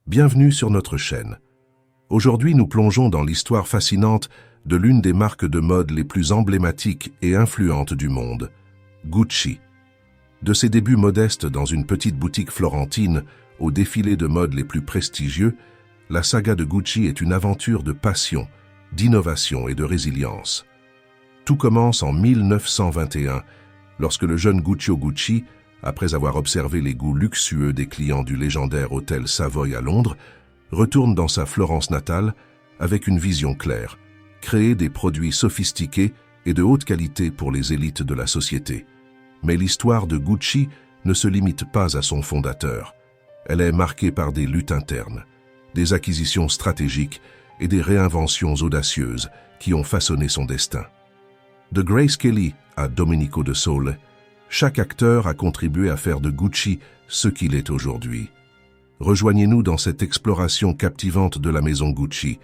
Bienvenue sur notre chaîne. Aujourd'hui, nous plongeons dans l'histoire fascinante de l'une des marques de mode les plus emblématiques et influentes du monde, Gucci. De ses débuts modestes dans une petite boutique florentine aux défilés de mode les plus prestigieux, la saga de Gucci est une aventure de passion, d'innovation et de résilience. Tout commence en 1921, lorsque le jeune Guccio Gucci, après avoir observé les goûts luxueux des clients du légendaire hôtel Savoy à Londres, retourne dans sa Florence natale avec une vision claire, créer des produits sophistiqués et de haute qualité pour les élites de la société. Mais l'histoire de Gucci ne se limite pas à son fondateur. Elle est marquée par des luttes internes, des acquisitions stratégiques et des réinventions audacieuses qui ont façonné son destin. De Grace Kelly à Domenico de Sole, chaque acteur a contribué à faire de Gucci ce qu'il est aujourd'hui. Rejoignez-nous dans cette exploration captivante de la maison Gucci,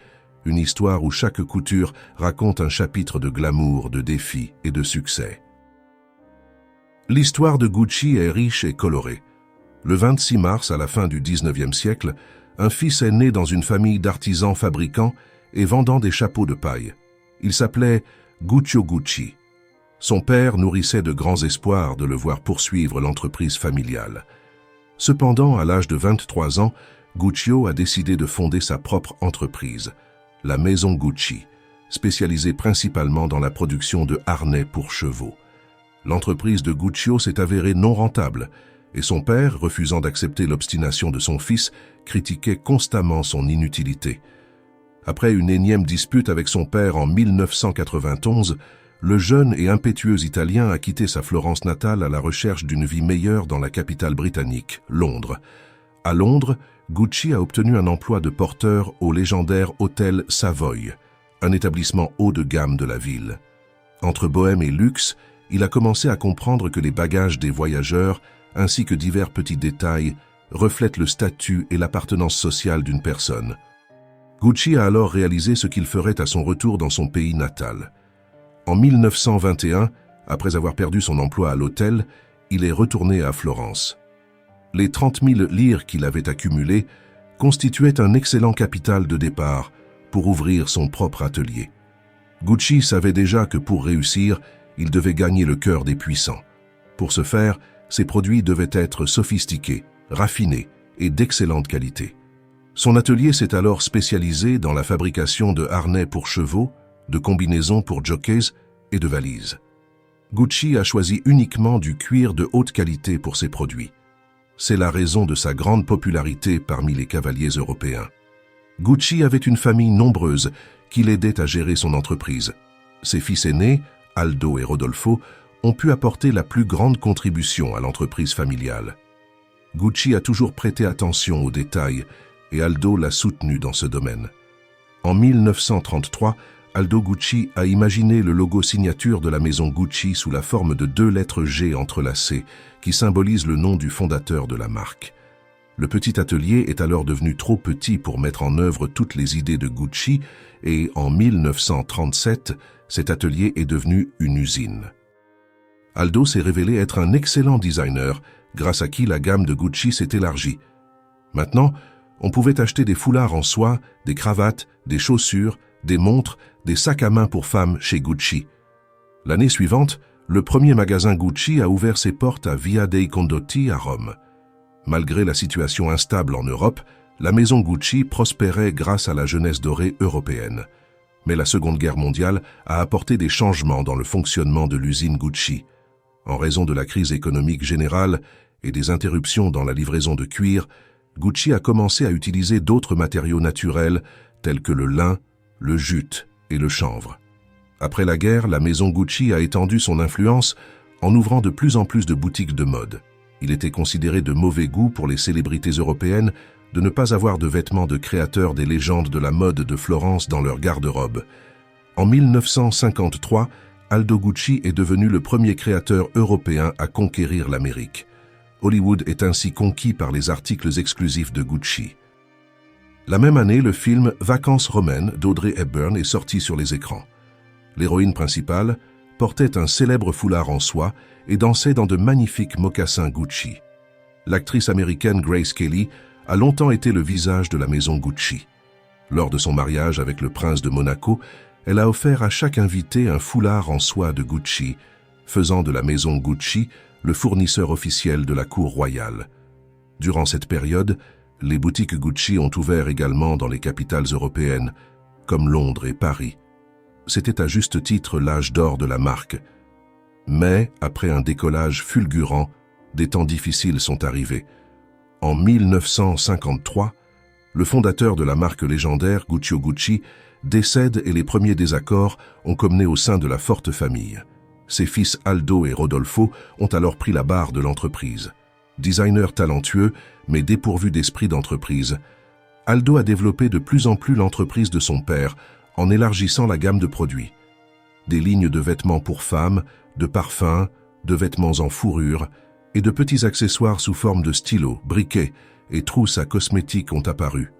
une histoire où chaque couture raconte un chapitre de glamour, de défis et de succès. L'histoire de Gucci est riche et colorée. Le 26 mars, à la fin du 19e siècle, un fils est né dans une famille d'artisans fabricants et vendant des chapeaux de paille. Il s'appelait Guccio Gucci. Son père nourrissait de grands espoirs de le voir poursuivre l'entreprise familiale. Cependant, à l'âge de 23 ans, Guccio a décidé de fonder sa propre entreprise, la maison Gucci, spécialisée principalement dans la production de harnais pour chevaux. L'entreprise de Guccio s'est avérée non rentable, et son père, refusant d'accepter l'obstination de son fils, critiquait constamment son inutilité. Après une énième dispute avec son père en 1991, le jeune et impétueux Italien a quitté sa Florence natale à la recherche d'une vie meilleure dans la capitale britannique, Londres. À Londres, Gucci a obtenu un emploi de porteur au légendaire hôtel Savoy, un établissement haut de gamme de la ville. Entre bohème et luxe, il a commencé à comprendre que les bagages des voyageurs, ainsi que divers petits détails, reflètent le statut et l'appartenance sociale d'une personne. Gucci a alors réalisé ce qu'il ferait à son retour dans son pays natal. En 1921, après avoir perdu son emploi à l'hôtel, il est retourné à Florence. Les 30 000 lire qu'il avait accumulées constituaient un excellent capital de départ pour ouvrir son propre atelier. Gucci savait déjà que pour réussir, il devait gagner le cœur des puissants. Pour ce faire, ses produits devaient être sophistiqués, raffinés et d'excellente qualité. Son atelier s'est alors spécialisé dans la fabrication de harnais pour chevaux, de combinaisons pour jockeys et de valises. Gucci a choisi uniquement du cuir de haute qualité pour ses produits. C'est la raison de sa grande popularité parmi les cavaliers européens. Gucci avait une famille nombreuse qui l'aidait à gérer son entreprise. Ses fils aînés, Aldo et Rodolfo, ont pu apporter la plus grande contribution à l'entreprise familiale. Gucci a toujours prêté attention aux détails et Aldo l'a soutenu dans ce domaine. En 1933, Aldo Gucci a imaginé le logo signature de la maison Gucci sous la forme de 2 lettres G entrelacées qui symbolisent le nom du fondateur de la marque. Le petit atelier est alors devenu trop petit pour mettre en œuvre toutes les idées de Gucci et en 1937, cet atelier est devenu une usine. Aldo s'est révélé être un excellent designer, grâce à qui la gamme de Gucci s'est élargie. Maintenant, on pouvait acheter des foulards en soie, des cravates, des chaussures, des montres, des sacs à main pour femmes chez Gucci. L'année suivante, le premier magasin Gucci a ouvert ses portes à Via dei Condotti à Rome. Malgré la situation instable en Europe, la maison Gucci prospérait grâce à la jeunesse dorée européenne. Mais la Seconde Guerre mondiale a apporté des changements dans le fonctionnement de l'usine Gucci. En raison de la crise économique générale et des interruptions dans la livraison de cuir, Gucci a commencé à utiliser d'autres matériaux naturels tels que le lin, le jute et le chanvre. Après la guerre, la maison Gucci a étendu son influence en ouvrant de plus en plus de boutiques de mode. Il était considéré de mauvais goût pour les célébrités européennes de ne pas avoir de vêtements de créateurs des légendes de la mode de Florence dans leur garde-robe. En 1953, Aldo Gucci est devenu le premier créateur européen à conquérir l'Amérique. Hollywood est ainsi conquis par les articles exclusifs de Gucci. La même année, le film Vacances romaines d'Audrey Hepburn est sorti sur les écrans. L'héroïne principale portait un célèbre foulard en soie et dansait dans de magnifiques mocassins Gucci. L'actrice américaine Grace Kelly a longtemps été le visage de la maison Gucci. Lors de son mariage avec le prince de Monaco, elle a offert à chaque invité un foulard en soie de Gucci, faisant de la maison Gucci le fournisseur officiel de la cour royale. Durant cette période, les boutiques Gucci ont ouvert également dans les capitales européennes, comme Londres et Paris. C'était à juste titre l'âge d'or de la marque. Mais, après un décollage fulgurant, des temps difficiles sont arrivés. En 1953, le fondateur de la marque légendaire Guccio Gucci décède et les premiers désaccords ont conmené au sein de la forte famille. Ses fils Aldo et Rodolfo ont alors pris la barre de l'entreprise. Designer talentueux, mais dépourvu d'esprit d'entreprise, Aldo a développé de plus en plus l'entreprise de son père en élargissant la gamme de produits. Des lignes de vêtements pour femmes, de parfums, de vêtements en fourrure et de petits accessoires sous forme de stylos, briquets et trousses à cosmétiques ont apparu.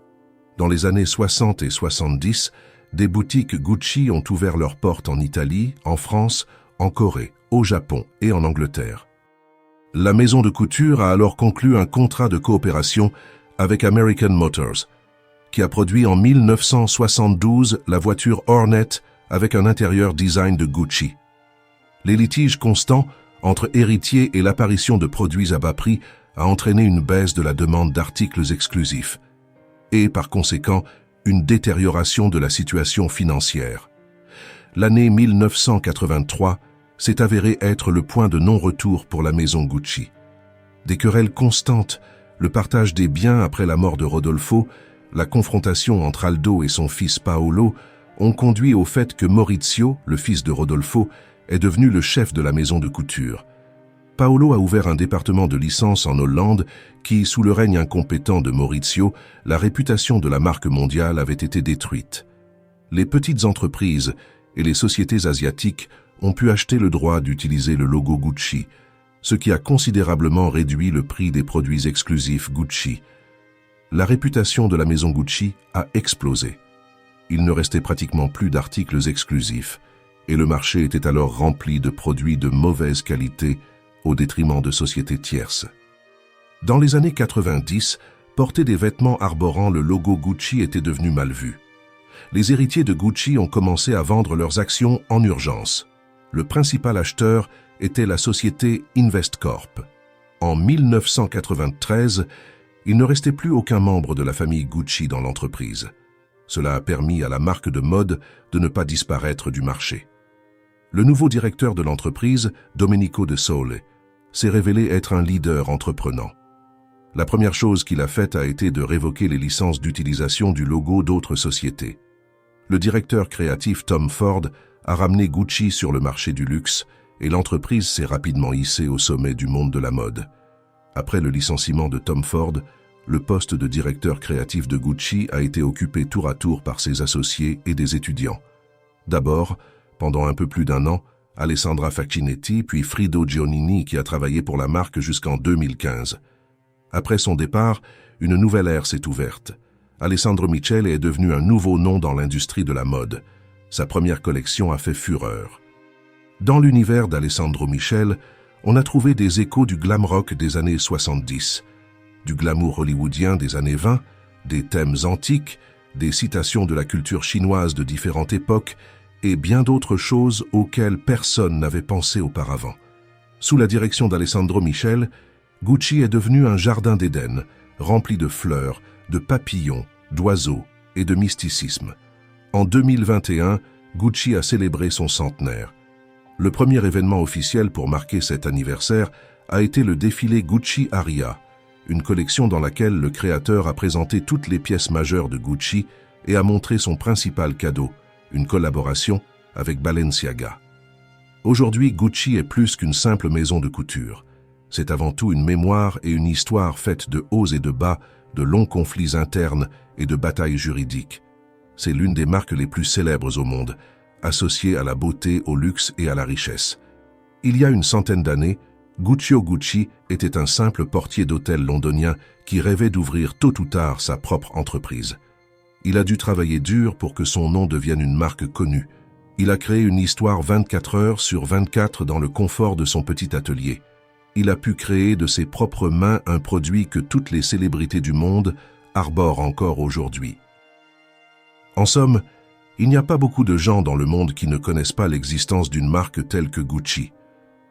Dans les années 60 et 70, des boutiques Gucci ont ouvert leurs portes en Italie, en France, en Corée, au Japon et en Angleterre. La maison de couture a alors conclu un contrat de coopération avec American Motors, qui a produit en 1972 la voiture Hornet avec un intérieur design de Gucci. Les litiges constants entre héritiers et l'apparition de produits à bas prix a entraîné une baisse de la demande d'articles exclusifs et, par conséquent, une détérioration de la situation financière. L'année 1983 s'est avérée être le point de non-retour pour la maison Gucci. Des querelles constantes, le partage des biens après la mort de Rodolfo, la confrontation entre Aldo et son fils Paolo ont conduit au fait que Maurizio, le fils de Rodolfo, est devenu le chef de la maison de couture. Paolo a ouvert un département de licence en Hollande qui, sous le règne incompétent de Maurizio, la réputation de la marque mondiale avait été détruite. Les petites entreprises et les sociétés asiatiques ont pu acheter le droit d'utiliser le logo Gucci, ce qui a considérablement réduit le prix des produits exclusifs Gucci. La réputation de la maison Gucci a explosé. Il ne restait pratiquement plus d'articles exclusifs, et le marché était alors rempli de produits de mauvaise qualité au détriment de sociétés tierces. Dans les années 90, porter des vêtements arborant le logo Gucci était devenu mal vu. Les héritiers de Gucci ont commencé à vendre leurs actions en urgence. Le principal acheteur était la société Investcorp. En 1993, il ne restait plus aucun membre de la famille Gucci dans l'entreprise. Cela a permis à la marque de mode de ne pas disparaître du marché. Le nouveau directeur de l'entreprise, Domenico De Sole, s'est révélé être un leader entreprenant. La première chose qu'il a faite a été de révoquer les licences d'utilisation du logo d'autres sociétés. Le directeur créatif Tom Ford a ramené Gucci sur le marché du luxe et l'entreprise s'est rapidement hissée au sommet du monde de la mode. Après le licenciement de Tom Ford, le poste de directeur créatif de Gucci a été occupé tour à tour par ses associés et des étudiants. D'abord, pendant un peu plus d'un an, Alessandra Facchinetti, puis Frido Giannini qui a travaillé pour la marque jusqu'en 2015. Après son départ, une nouvelle ère s'est ouverte. Alessandro Michele est devenu un nouveau nom dans l'industrie de la mode. Sa première collection a fait fureur. Dans l'univers d'Alessandro Michele, on a trouvé des échos du glam rock des années 70, du glamour hollywoodien des années 20, des thèmes antiques, des citations de la culture chinoise de différentes époques et bien d'autres choses auxquelles personne n'avait pensé auparavant. Sous la direction d'Alessandro Michele, Gucci est devenu un jardin d'Éden, rempli de fleurs, de papillons, d'oiseaux et de mysticisme. En 2021, Gucci a célébré son centenaire. Le premier événement officiel pour marquer cet anniversaire a été le défilé Gucci Aria, une collection dans laquelle le créateur a présenté toutes les pièces majeures de Gucci et a montré son principal cadeau, une collaboration avec Balenciaga. Aujourd'hui, Gucci est plus qu'une simple maison de couture. C'est avant tout une mémoire et une histoire faite de hauts et de bas, de longs conflits internes et de batailles juridiques. C'est l'une des marques les plus célèbres au monde, associée à la beauté, au luxe et à la richesse. Il y a une centaine d'années, Guccio Gucci était un simple portier d'hôtel londonien qui rêvait d'ouvrir tôt ou tard sa propre entreprise. Il a dû travailler dur pour que son nom devienne une marque connue. Il a créé une histoire 24 heures sur 24 dans le confort de son petit atelier. il a pu créer de ses propres mains un produit que toutes les célébrités du monde arborent encore aujourd'hui. En somme, il n'y a pas beaucoup de gens dans le monde qui ne connaissent pas l'existence d'une marque telle que Gucci.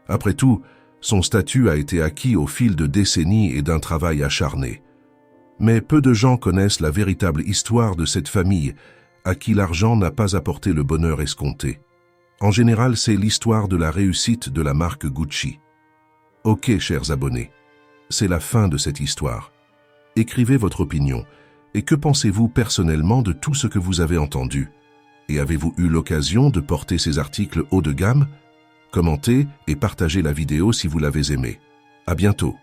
Après tout, son statut a été acquis au fil de décennies et d'un travail acharné. Mais peu de gens connaissent la véritable histoire de cette famille à qui l'argent n'a pas apporté le bonheur escompté. En général, c'est l'histoire de la réussite de la marque Gucci. Ok, chers abonnés, c'est la fin de cette histoire. Écrivez votre opinion. Et que pensez-vous personnellement de tout ce que vous avez entendu? Et avez-vous eu l'occasion de porter ces articles haut de gamme? Commentez et partagez la vidéo si vous l'avez aimé. À bientôt.